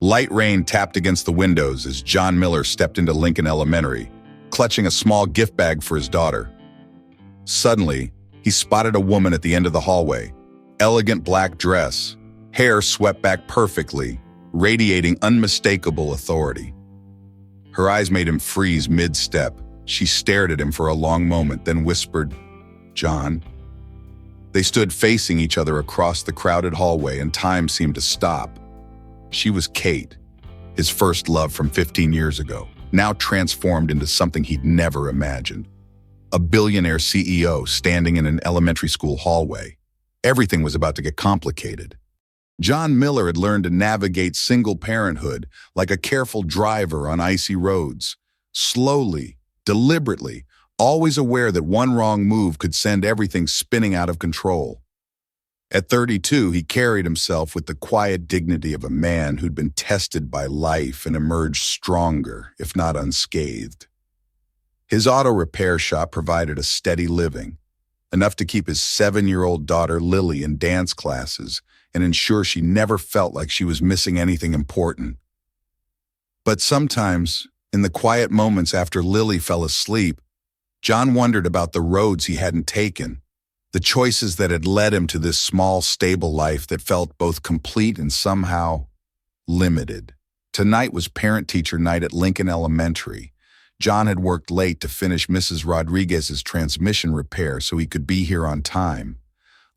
Light rain tapped against the windows as John Miller stepped into Lincoln Elementary, clutching a small gift bag for his daughter. Suddenly, he spotted a woman at the end of the hallway. Elegant black dress, hair swept back perfectly, radiating unmistakable authority. Her eyes made him freeze mid-step. She stared at him for a long moment, then whispered, "John." They stood facing each other across the crowded hallway, and time seemed to stop. She was Kate, his first love from 15 years ago, now transformed into something he'd never imagined. A billionaire CEO standing in an elementary school hallway. Everything was about to get complicated. John Miller had learned to navigate single parenthood like a careful driver on icy roads. Slowly, deliberately, always aware that one wrong move could send everything spinning out of control. At 32, he carried himself with the quiet dignity of a man who'd been tested by life and emerged stronger, if not unscathed. His auto repair shop provided a steady living, enough to keep his 7-year-old daughter Lily in dance classes and ensure she never felt like she was missing anything important. But sometimes, in the quiet moments after Lily fell asleep, John wondered about the roads he hadn't taken, the choices that had led him to this small, stable life that felt both complete and somehow limited. Tonight was parent-teacher night at Lincoln Elementary. John had worked late to finish Mrs. Rodriguez's transmission repair so he could be here on time.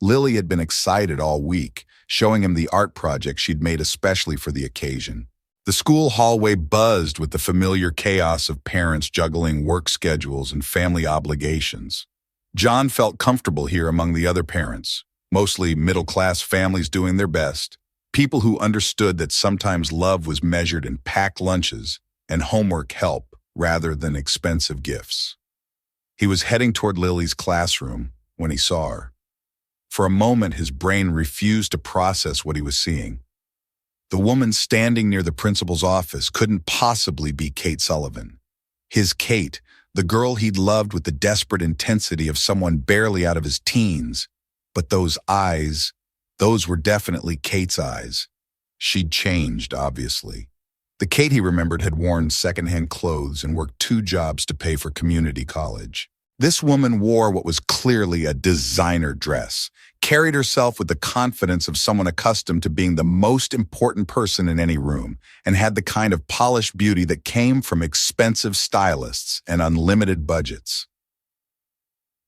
Lily had been excited all week, showing him the art project she'd made especially for the occasion. The school hallway buzzed with the familiar chaos of parents juggling work schedules and family obligations. John felt comfortable here among the other parents, mostly middle-class families doing their best, people who understood that sometimes love was measured in packed lunches and homework help rather than expensive gifts. He was heading toward Lily's classroom when he saw her. For a moment, his brain refused to process what he was seeing. The woman standing near the principal's office couldn't possibly be Kate Sullivan. His Kate, the girl he'd loved with the desperate intensity of someone barely out of his teens. But those eyes, those were definitely Kate's eyes. She'd changed, obviously. The Kate he remembered had worn secondhand clothes and worked 2 jobs to pay for community college. This woman wore what was clearly a designer dress, carried herself with the confidence of someone accustomed to being the most important person in any room, and had the kind of polished beauty that came from expensive stylists and unlimited budgets.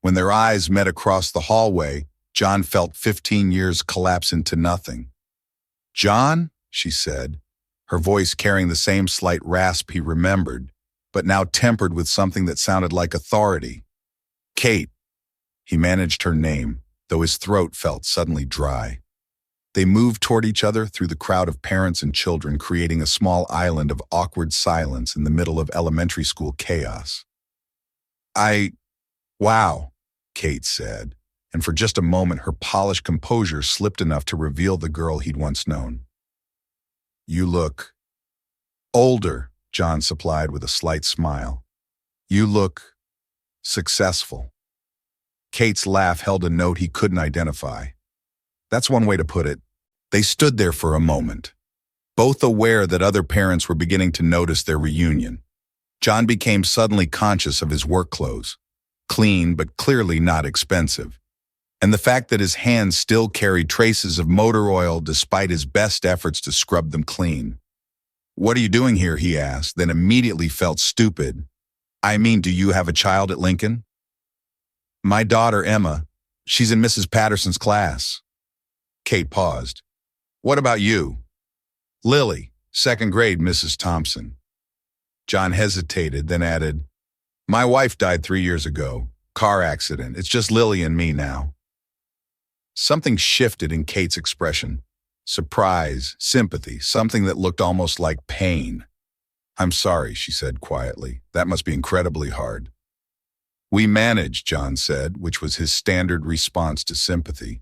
When their eyes met across the hallway, John felt 15 years collapse into nothing. "John," she said, her voice carrying the same slight rasp he remembered, but now tempered with something that sounded like authority. "Kate." He managed her name, though his throat felt suddenly dry. They moved toward each other through the crowd of parents and children, creating a small island of awkward silence in the middle of elementary school chaos. Wow," Kate said, and for just a moment her polished composure slipped enough to reveal the girl he'd once known. "You look older," John supplied with a slight smile. "You look successful." Kate's laugh held a note he couldn't identify. That's one way to put it. They stood there for a moment, both aware that other parents were beginning to notice their reunion. John became suddenly conscious of his work clothes, clean but clearly not expensive, and the fact that his hands still carried traces of motor oil despite his best efforts to scrub them clean. "What are you doing here?" he asked, then immediately felt stupid. "I mean, do you have a child at Lincoln?" "My daughter, Emma. She's in Mrs. Patterson's class." Kate paused. "What about you?" "Lily, 2nd grade, Mrs. Thompson." John hesitated, then added, "My wife died 3 years ago. Car accident. It's just Lily and me now." Something shifted in Kate's expression. Surprise, sympathy, something that looked almost like pain. "I'm sorry," she said quietly. "That must be incredibly hard." "We manage," John said, which was his standard response to sympathy.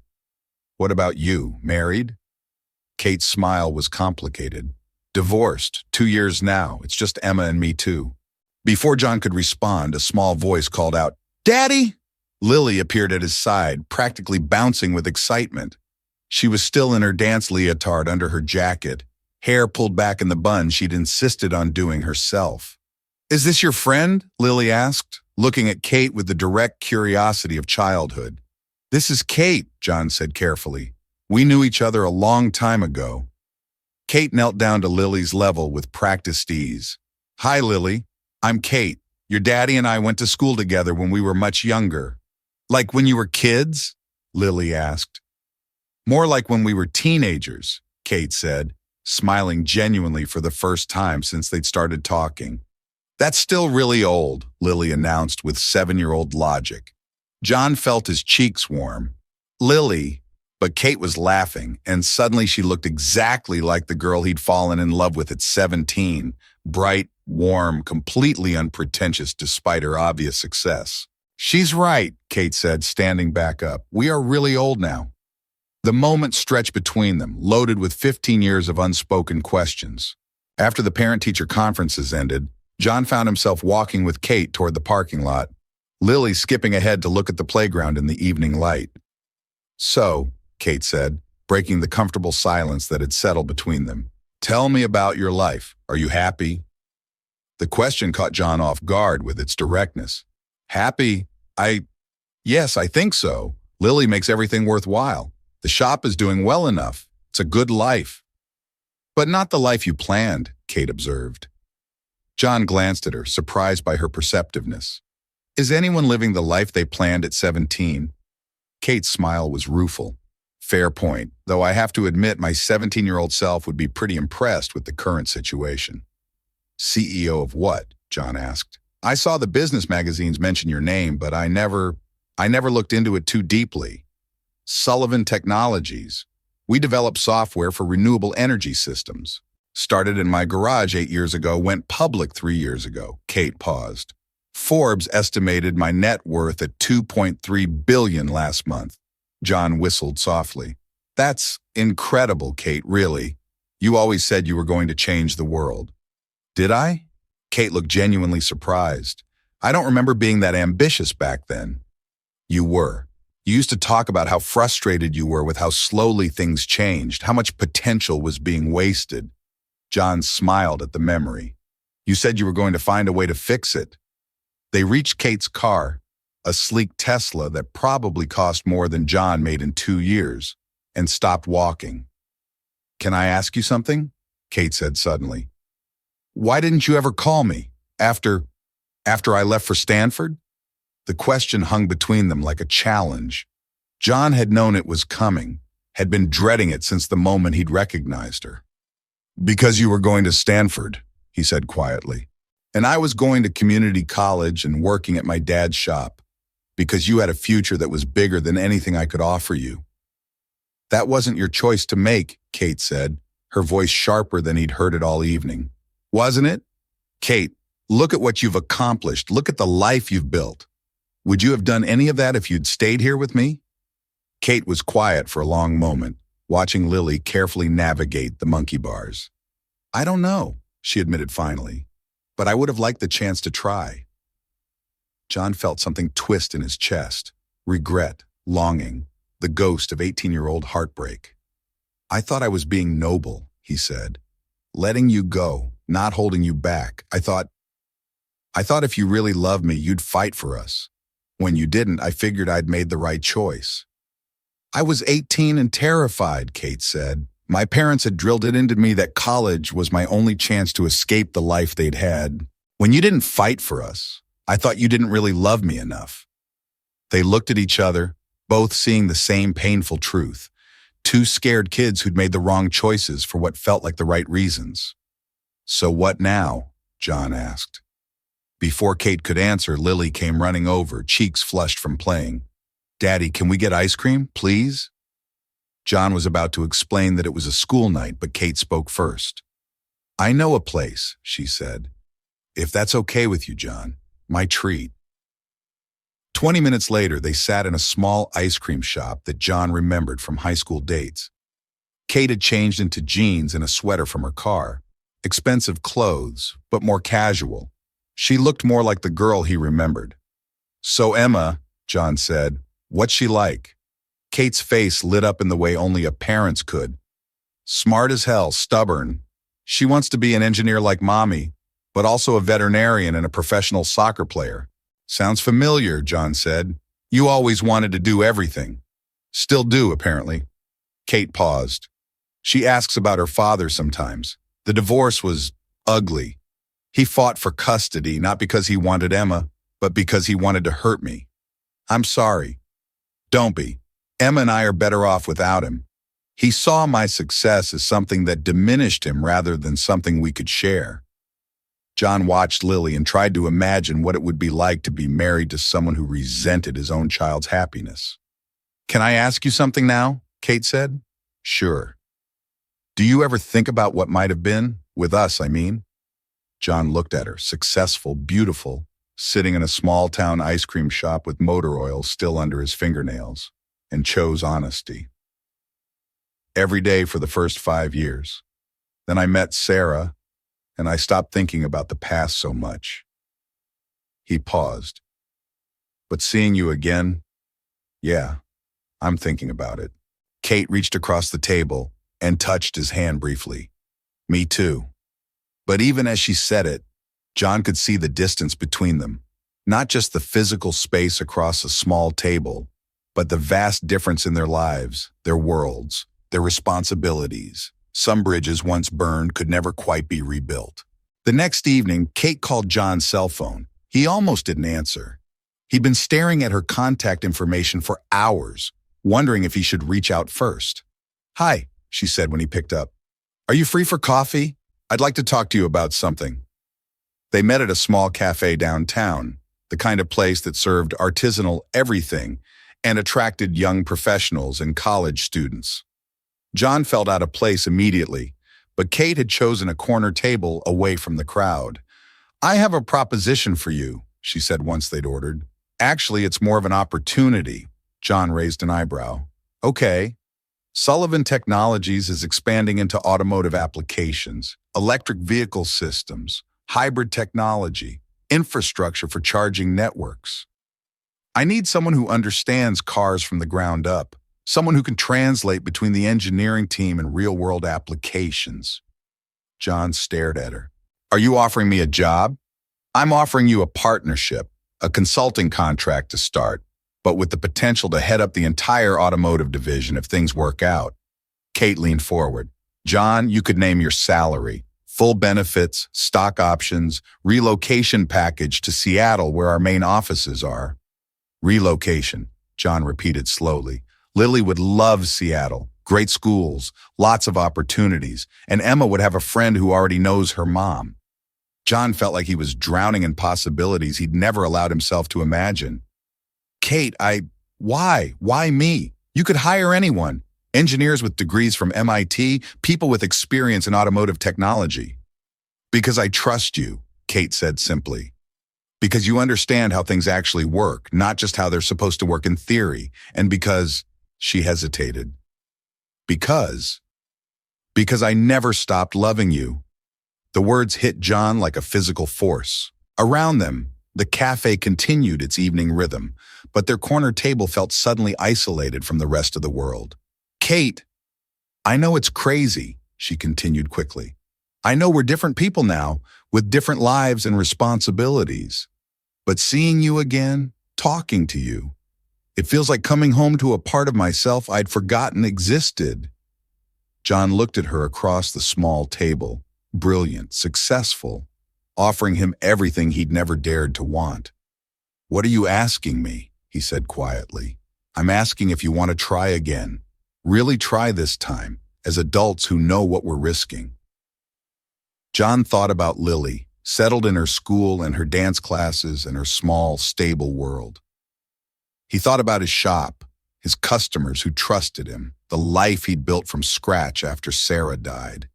"What about you? Married?" Kate's smile was complicated. "Divorced, 2 years now. It's just Emma and me too." Before John could respond, a small voice called out, "Daddy!" Lily appeared at his side, practically bouncing with excitement. She was still in her dance leotard under her jacket, hair pulled back in the bun she'd insisted on doing herself. "Is this your friend?" Lily asked, looking at Kate with the direct curiosity of childhood. "This is Kate," John said carefully. "We knew each other a long time ago." Kate knelt down to Lily's level with practiced ease. "Hi, Lily. I'm Kate. Your daddy and I went to school together when we were much younger." "Like when you were kids?" Lily asked. "More like when we were teenagers," Kate said, smiling genuinely for the first time since they'd started talking. "That's still really old," Lily announced with 7-year-old logic. John felt his cheeks warm. "Lily," but Kate was laughing, and suddenly she looked exactly like the girl he'd fallen in love with at 17, bright, warm, completely unpretentious despite her obvious success. "She's right," Kate said, standing back up. "We are really old now." The moment stretched between them, loaded with 15 years of unspoken questions. After the parent-teacher conferences ended, John found himself walking with Kate toward the parking lot, Lily skipping ahead to look at the playground in the evening light. "So," Kate said, breaking the comfortable silence that had settled between them, "tell me about your life. Are you happy?" The question caught John off guard with its directness. "Happy? Yes, I think so. Lily makes everything worthwhile. The shop is doing well enough. It's a good life." "But not the life you planned," Kate observed. John glanced at her, surprised by her perceptiveness. "Is anyone living the life they planned at 17? Kate's smile was rueful. "Fair point, though I have to admit my 17-year-old self would be pretty impressed with the current situation." "CEO of what?" John asked. "I saw the business magazines mention your name, but I never looked into it too deeply." "Sullivan Technologies. We develop software for renewable energy systems. Started in my garage 8 years ago, went public 3 years ago." Kate paused. "Forbes estimated my net worth at $2.3 billion last month." John whistled softly. "That's incredible, Kate, really. You always said you were going to change the world." "Did I?" Kate looked genuinely surprised. "I don't remember being that ambitious back then." "You were. You used to talk about how frustrated you were with how slowly things changed, how much potential was being wasted." John smiled at the memory. "You said you were going to find a way to fix it." They reached Kate's car, a sleek Tesla that probably cost more than John made in 2 years, and stopped walking. "Can I ask you something?" Kate said suddenly. "Why didn't you ever call me? After I left for Stanford?" The question hung between them like a challenge. John had known it was coming, had been dreading it since the moment he'd recognized her. "Because you were going to Stanford," he said quietly. "And I was going to community college and working at my dad's shop. Because you had a future that was bigger than anything I could offer you." "That wasn't your choice to make," Kate said, her voice sharper than he'd heard it all evening. "Wasn't it? Kate, look at what you've accomplished. Look at the life you've built. Would you have done any of that if you'd stayed here with me?" Kate was quiet for a long moment, watching Lily carefully navigate the monkey bars. "I don't know," she admitted finally, "but I would have liked the chance to try." John felt something twist in his chest, regret, longing, the ghost of 18-year-old heartbreak. "I thought I was being noble," he said, "letting you go, not holding you back. I thought if you really loved me, you'd fight for us. When you didn't, I figured I'd made the right choice." "I was 18 and terrified," Kate said. "My parents had drilled it into me that college was my only chance to escape the life they'd had. When you didn't fight for us, I thought you didn't really love me enough." They looked at each other, both seeing the same painful truth. Two scared kids who'd made the wrong choices for what felt like the right reasons. "So what now?" John asked. Before Kate could answer, Lily came running over, cheeks flushed from playing. "Daddy, can we get ice cream, please?" John was about to explain that it was a school night, but Kate spoke first. "I know a place," she said. "If that's okay with you, John. My treat." 20 minutes later, they sat in a small ice cream shop that John remembered from high school dates. Kate had changed into jeans and a sweater from her car. Expensive clothes, but more casual. She looked more like the girl he remembered. "So Emma," John said, "what's she like?" Kate's face lit up in the way only a parent's could. "Smart as hell, stubborn, She wants to be an engineer like Mommy, but also a veterinarian and a professional soccer player. Sounds familiar, John said. You always wanted to do everything. Still do, apparently. Kate paused. She asks about her father sometimes. The divorce was ugly. He fought for custody, not because he wanted Emma, but because he wanted to hurt me. I'm sorry. Don't be. Emma and I are better off without him. He saw my success as something that diminished him rather than something we could share. John watched Lily and tried to imagine what it would be like to be married to someone who resented his own child's happiness. Can I ask you something now? Kate said. Sure. Do you ever think about what might have been? With us, I mean. John looked at her, successful, beautiful, sitting in a small-town ice cream shop with motor oil still under his fingernails, and chose honesty. Every day for the first 5 years. Then I met Sarah, and I stopped thinking about the past so much. He paused. But seeing you again, yeah, I'm thinking about it. Kate reached across the table and touched his hand briefly. Me too. But even as she said it, John could see the distance between them, not just the physical space across a small table, but the vast difference in their lives, their worlds, their responsibilities. Some bridges once burned could never quite be rebuilt. The next evening, Kate called John's cell phone. He almost didn't answer. He'd been staring at her contact information for hours, wondering if he should reach out first. Hi, she said when he picked up. Are you free for coffee? I'd like to talk to you about something. They met at a small cafe downtown, the kind of place that served artisanal everything and attracted young professionals and college students. John felt out of place immediately, but Kate had chosen a corner table away from the crowd. I have a proposition for you, she said once they'd ordered. Actually, it's more of an opportunity. John raised an eyebrow. Okay. Sullivan Technologies is expanding into automotive applications, electric vehicle systems, hybrid technology, infrastructure for charging networks. I need someone who understands cars from the ground up, someone who can translate between the engineering team and real-world applications. John stared at her. Are you offering me a job? I'm offering you a partnership, a consulting contract to start, but with the potential to head up the entire automotive division if things work out. Kate leaned forward. John, you could name your salary, full benefits, stock options, relocation package to Seattle where our main offices are. Relocation, John repeated slowly. Lily would love Seattle, great schools, lots of opportunities, and Emma would have a friend who already knows her mom. John felt like he was drowning in possibilities he'd never allowed himself to imagine. Kate, why? Why me? You could hire anyone. Engineers with degrees from MIT, people with experience in automotive technology. Because I trust you, Kate said simply. Because you understand how things actually work, not just how they're supposed to work in theory. And because, she hesitated. Because I never stopped loving you. The words hit John like a physical force. Around them, the cafe continued its evening rhythm, but their corner table felt suddenly isolated from the rest of the world. Kate, I know it's crazy, she continued quickly. I know we're different people now, with different lives and responsibilities. But seeing you again, talking to you, it feels like coming home to a part of myself I'd forgotten existed. John looked at her across the small table, brilliant, successful, offering him everything he'd never dared to want. What are you asking me? He said quietly. I'm asking if you want to try again. Really try this time, as adults who know what we're risking. John thought about Lily, settled in her school and her dance classes and her small, stable world. He thought about his shop, his customers who trusted him, the life he'd built from scratch after Sarah died.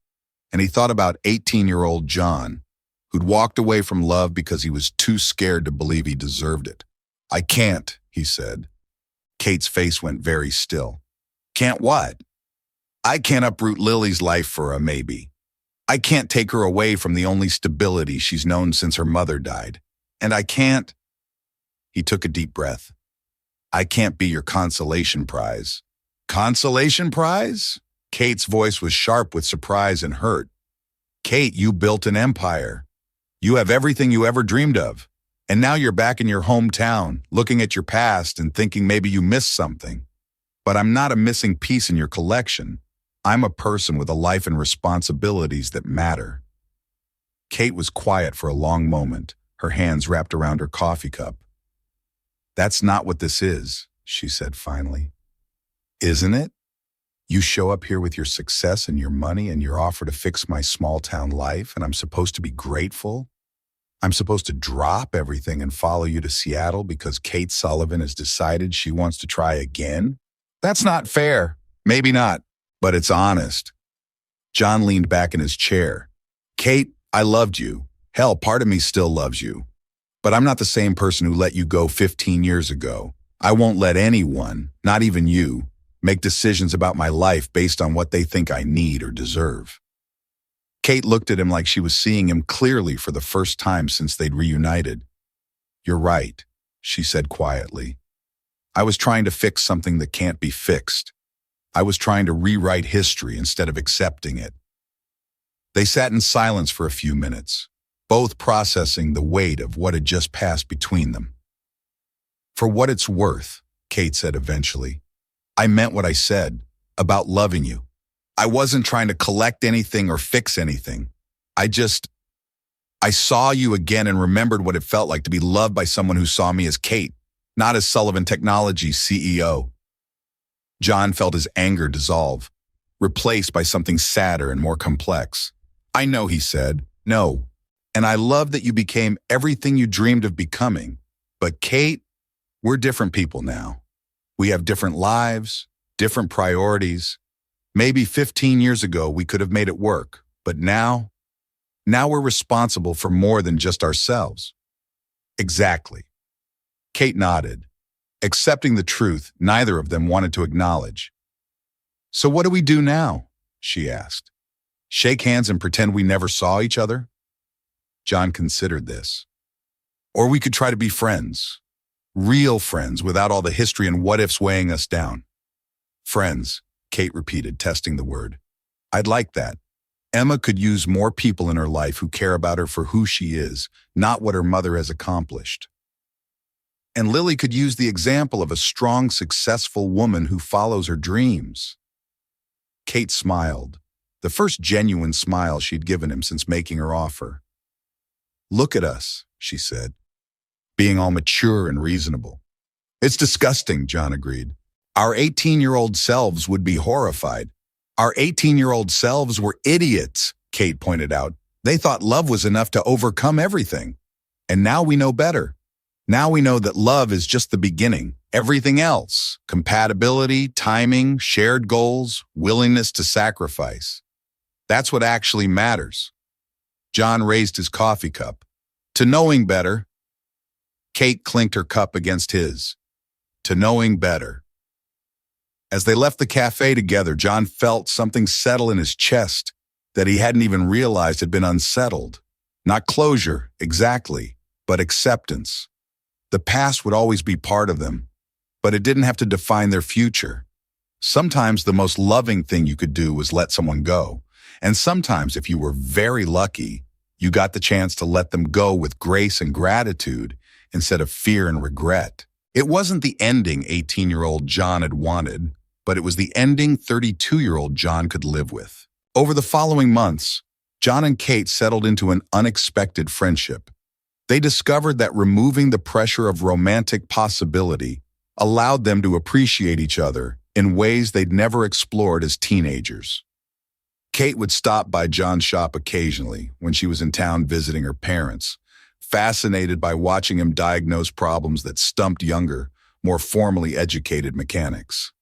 And he thought about 18-year-old John, who'd walked away from love because he was too scared to believe he deserved it. I can't, he said. Kate's face went very still. Can't what? I can't uproot Lily's life for a maybe. I can't take her away from the only stability she's known since her mother died. And I can't... He took a deep breath. I can't be your consolation prize. Consolation prize? Kate's voice was sharp with surprise and hurt. Kate, you built an empire. You have everything you ever dreamed of. And now you're back in your hometown, looking at your past and thinking maybe you missed something. But I'm not a missing piece in your collection. I'm a person with a life and responsibilities that matter. Kate was quiet for a long moment, her hands wrapped around her coffee cup. That's not what this is, she said finally. Isn't it? You show up here with your success and your money and your offer to fix my small town life, and I'm supposed to be grateful? I'm supposed to drop everything and follow you to Seattle because Kate Sullivan has decided she wants to try again? That's not fair. Maybe not, but it's honest. John leaned back in his chair. Kate, I loved you. Hell, part of me still loves you. But I'm not the same person who let you go 15 years ago. I won't let anyone, not even you, make decisions about my life based on what they think I need or deserve. Kate looked at him like she was seeing him clearly for the first time since they'd reunited. You're right, she said quietly. I was trying to fix something that can't be fixed. I was trying to rewrite history instead of accepting it. They sat in silence for a few minutes, both processing the weight of what had just passed between them. For what it's worth, Kate said eventually, I meant what I said about loving you. I wasn't trying to collect anything or fix anything. I saw you again and remembered what it felt like to be loved by someone who saw me as Kate, not as Sullivan Technologies CEO. John felt his anger dissolve, replaced by something sadder and more complex. I know, he said, no. And I love that you became everything you dreamed of becoming. But Kate, we're different people now. We have different lives, different priorities. Maybe 15 years ago we could have made it work, but now we're responsible for more than just ourselves. Exactly. Kate nodded, accepting the truth neither of them wanted to acknowledge. So what do we do now? She asked. Shake hands and pretend we never saw each other? John considered this. Or we could try to be friends. Real friends without all the history and what-ifs weighing us down. Friends, Kate repeated, testing the word. I'd like that. Emma could use more people in her life who care about her for who she is, not what her mother has accomplished. And Lily could use the example of a strong, successful woman who follows her dreams. Kate smiled, the first genuine smile she'd given him since making her offer. Look at us, she said, being all mature and reasonable. It's disgusting, John agreed. Our 18-year-old selves would be horrified. Our 18-year-old selves were idiots, Kate pointed out. They thought love was enough to overcome everything. And now we know better. Now we know that love is just the beginning. Everything else, compatibility, timing, shared goals, willingness to sacrifice. That's what actually matters. John raised his coffee cup. To knowing better. Kate clinked her cup against his. To knowing better. As they left the cafe together, John felt something settle in his chest that he hadn't even realized had been unsettled. Not closure, exactly, but acceptance. The past would always be part of them, but it didn't have to define their future. Sometimes the most loving thing you could do was let someone go. And sometimes, if you were very lucky, you got the chance to let them go with grace and gratitude instead of fear and regret. It wasn't the ending 18-year-old John had wanted, but it was the ending 32-year-old John could live with. Over the following months, John and Kate settled into an unexpected friendship. They discovered that removing the pressure of romantic possibility allowed them to appreciate each other in ways they'd never explored as teenagers. Kate would stop by John's shop occasionally when she was in town visiting her parents, fascinated by watching him diagnose problems that stumped younger, more formally educated mechanics.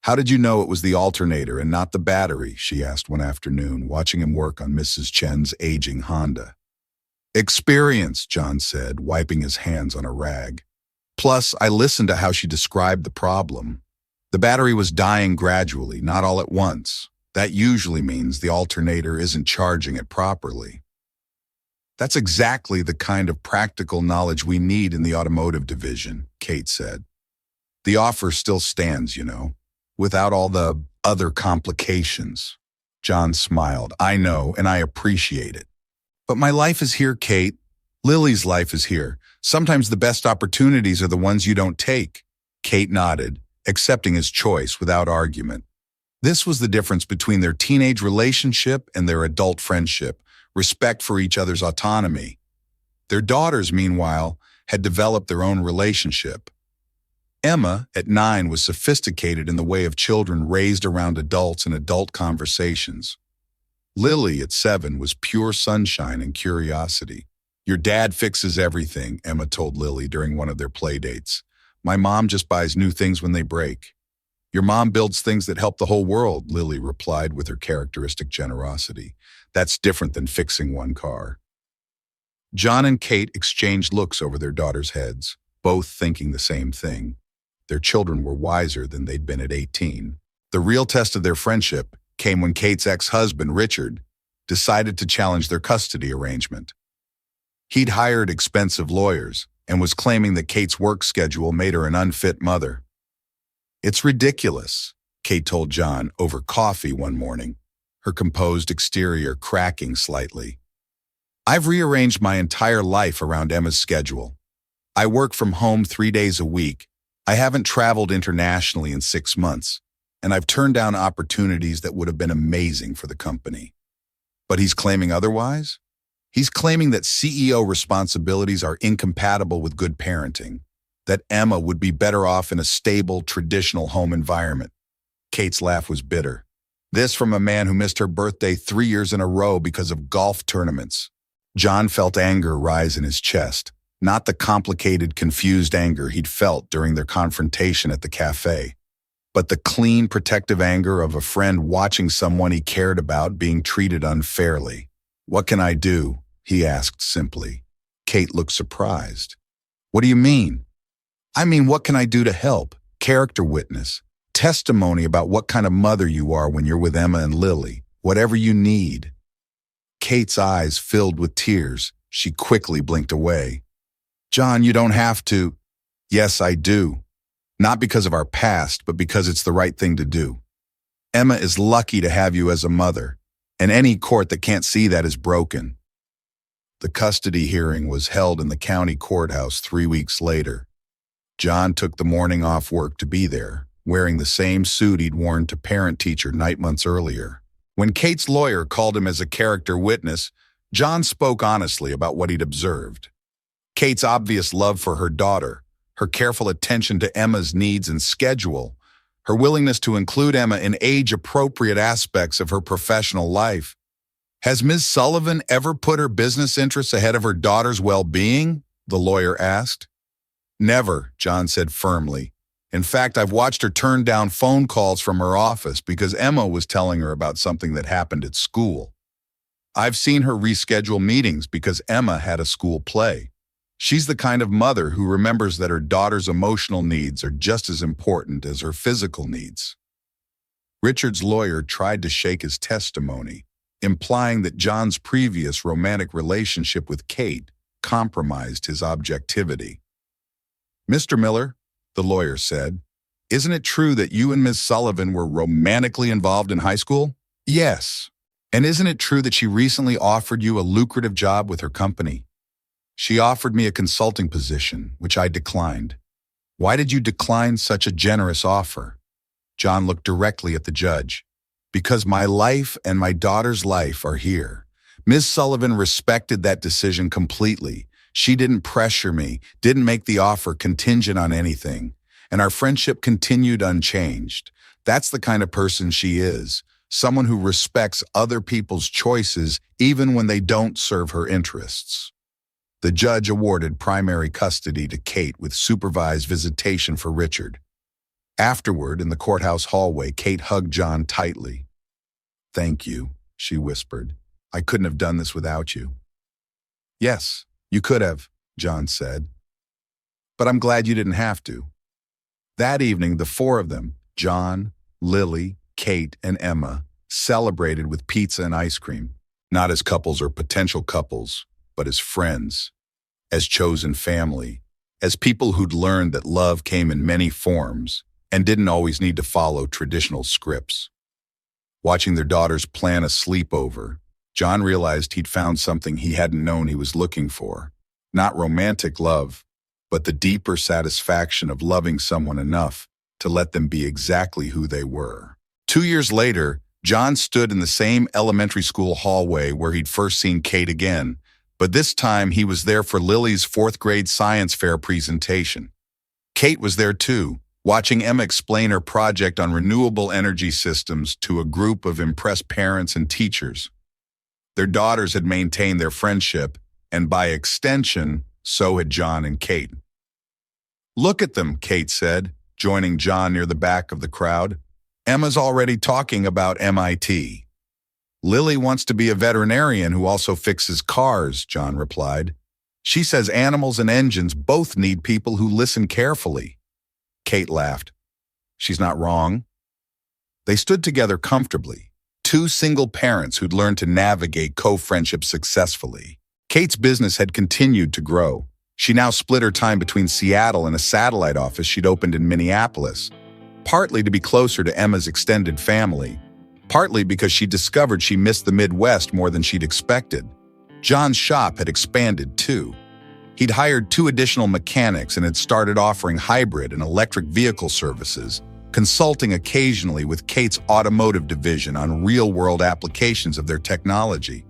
How did you know it was the alternator and not the battery? She asked one afternoon, watching him work on Mrs. Chen's aging Honda. Experience, John said, wiping his hands on a rag. Plus, I listened to how she described the problem. The battery was dying gradually, not all at once. That usually means the alternator isn't charging it properly. That's exactly the kind of practical knowledge we need in the automotive division, Kate said. The offer still stands, without all the other complications. John smiled. I know, and I appreciate it. But my life is here, Kate. Lily's life is here. Sometimes the best opportunities are the ones you don't take. Kate nodded, accepting his choice without argument. This was the difference between their teenage relationship and their adult friendship, respect for each other's autonomy. Their daughters, meanwhile, had developed their own relationship. Emma, at 9, was sophisticated in the way of children raised around adults and adult conversations. Lily, at 7, was pure sunshine and curiosity. Your dad fixes everything, Emma told Lily during one of their play dates. My mom just buys new things when they break. Your mom builds things that help the whole world, Lily replied with her characteristic generosity. That's different than fixing one car. John and Kate exchanged looks over their daughters' heads, both thinking the same thing. Their children were wiser than they'd been at 18. The real test of their friendship came when Kate's ex-husband, Richard, decided to challenge their custody arrangement. He'd hired expensive lawyers and was claiming that Kate's work schedule made her an unfit mother. It's ridiculous, Kate told John over coffee one morning, her composed exterior cracking slightly. I've rearranged my entire life around Emma's schedule. I work from home 3 days a week. I haven't traveled internationally in 6 months, and I've turned down opportunities that would have been amazing for the company. But he's claiming otherwise? He's claiming that CEO responsibilities are incompatible with good parenting, that Emma would be better off in a stable, traditional home environment. Kate's laugh was bitter. This from a man who missed her birthday 3 years in a row because of golf tournaments. John felt anger rise in his chest, not the complicated, confused anger he'd felt during their confrontation at the cafe, but the clean, protective anger of a friend watching someone he cared about being treated unfairly. What can I do? He asked simply. Kate looked surprised. What do you mean? I mean, what can I do to help? Character witness, testimony about what kind of mother you are when you're with Emma and Lily, whatever you need. Kate's eyes filled with tears. She quickly blinked away. John, you don't have to. Yes, I do. Not because of our past, but because it's the right thing to do. Emma is lucky to have you as a mother, and any court that can't see that is broken. The custody hearing was held in the county courthouse 3 weeks later. John took the morning off work to be there, wearing the same suit he'd worn to parent-teacher night months earlier. When Kate's lawyer called him as a character witness, John spoke honestly about what he'd observed. Kate's obvious love for her daughter, her careful attention to Emma's needs and schedule, her willingness to include Emma in age-appropriate aspects of her professional life. Has Ms. Sullivan ever put her business interests ahead of her daughter's well-being? The lawyer asked. Never, John said firmly. In fact, I've watched her turn down phone calls from her office because Emma was telling her about something that happened at school. I've seen her reschedule meetings because Emma had a school play. She's the kind of mother who remembers that her daughter's emotional needs are just as important as her physical needs. Richard's lawyer tried to shake his testimony, implying that John's previous romantic relationship with Kate compromised his objectivity. Mr. Miller, the lawyer said, isn't it true that you and Ms. Sullivan were romantically involved in high school? Yes. And isn't it true that she recently offered you a lucrative job with her company? She offered me a consulting position, which I declined. Why did you decline such a generous offer? John looked directly at the judge. Because my life and my daughter's life are here. Ms. Sullivan respected that decision completely. She didn't pressure me, didn't make the offer contingent on anything, and our friendship continued unchanged. That's the kind of person she is, someone who respects other people's choices even when they don't serve her interests. The judge awarded primary custody to Kate with supervised visitation for Richard. Afterward, in the courthouse hallway, Kate hugged John tightly. Thank you, she whispered. I couldn't have done this without you. Yes, you could have, John said. But I'm glad you didn't have to. That evening, the four of them, John, Lily, Kate, and Emma, celebrated with pizza and ice cream, not as couples or potential couples, but as friends, as chosen family, as people who'd learned that love came in many forms and didn't always need to follow traditional scripts. Watching their daughters plan a sleepover, John realized he'd found something he hadn't known he was looking for. Not romantic love, but the deeper satisfaction of loving someone enough to let them be exactly who they were. 2 years later, John stood in the same elementary school hallway where he'd first seen Kate again, but this time he was there for Lily's 4th grade science fair presentation. Kate was there too, watching Emma explain her project on renewable energy systems to a group of impressed parents and teachers. Their daughters had maintained their friendship, and by extension, so had John and Kate. "Look at them," Kate said, joining John near the back of the crowd. "Emma's already talking about MIT. Lily wants to be a veterinarian who also fixes cars," John replied. "She says animals and engines both need people who listen carefully." Kate laughed. "She's not wrong." They stood together comfortably, two single parents who'd learned to navigate co-friendship successfully. Kate's business had continued to grow. She now split her time between Seattle and a satellite office she'd opened in Minneapolis, partly to be closer to Emma's extended family, partly because she discovered she missed the Midwest more than she'd expected. John's shop had expanded too. He'd hired 2 additional mechanics and had started offering hybrid and electric vehicle services, consulting occasionally with Kate's automotive division on real-world applications of their technology.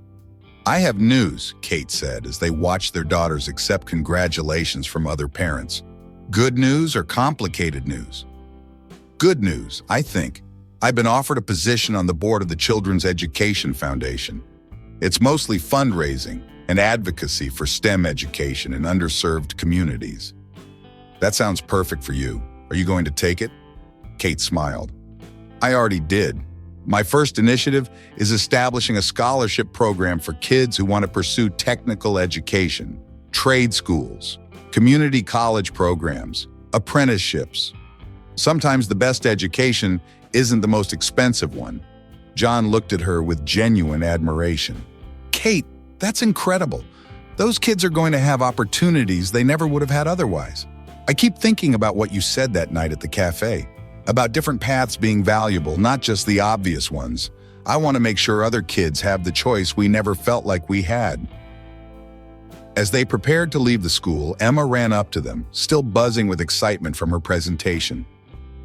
"I have news," Kate said as they watched their daughters accept congratulations from other parents. "Good news or complicated news?" "Good news, I think. I've been offered a position on the board of the Children's Education Foundation. It's mostly fundraising and advocacy for STEM education in underserved communities." "That sounds perfect for you. Are you going to take it?" Kate smiled. "I already did. My first initiative is establishing a scholarship program for kids who want to pursue technical education, trade schools, community college programs, apprenticeships. Sometimes the best education isn't the most expensive one." John looked at her with genuine admiration. "Kate, that's incredible. Those kids are going to have opportunities they never would have had otherwise. I keep thinking about what you said that night at the cafe, about different paths being valuable, not just the obvious ones. I want to make sure other kids have the choice we never felt like we had." As they prepared to leave the school, Emma ran up to them, still buzzing with excitement from her presentation.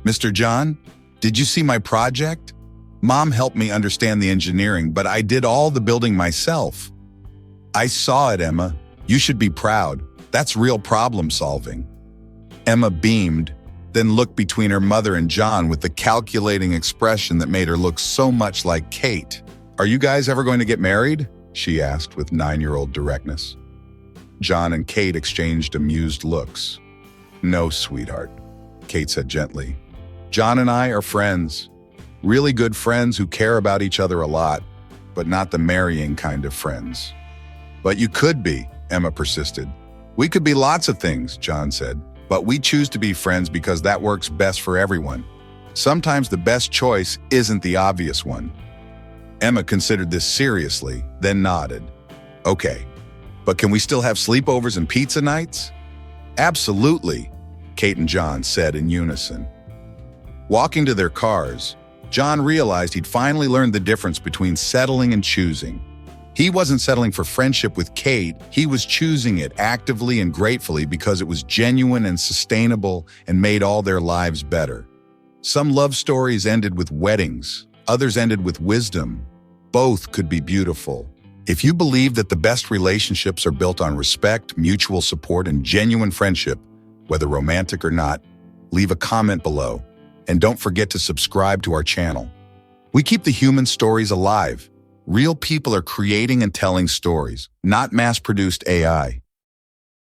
"Mr. John, did you see my project? Mom helped me understand the engineering, but I did all the building myself." "I saw it, Emma. You should be proud. That's real problem solving." Emma beamed, then looked between her mother and John with the calculating expression that made her look so much like Kate. "Are you guys ever going to get married?" she asked with 9-year-old directness. John and Kate exchanged amused looks. "No, sweetheart," Kate said gently. "John and I are friends. Really good friends who care about each other a lot, but not the marrying kind of friends." "But you could be," Emma persisted. "We could be lots of things," John said, "but we choose to be friends because that works best for everyone. Sometimes the best choice isn't the obvious one." Emma considered this seriously, then nodded. "Okay, but can we still have sleepovers and pizza nights?" "Absolutely," Kate and John said in unison. Walking to their cars, John realized he'd finally learned the difference between settling and choosing. He wasn't settling for friendship with Kate, he was choosing it actively and gratefully because it was genuine and sustainable and made all their lives better. Some love stories ended with weddings, others ended with wisdom. Both could be beautiful. If you believe that the best relationships are built on respect, mutual support, and genuine friendship, whether romantic or not, leave a comment below. And don't forget to subscribe to our channel. We keep the human stories alive. Real people are creating and telling stories, not mass-produced AI.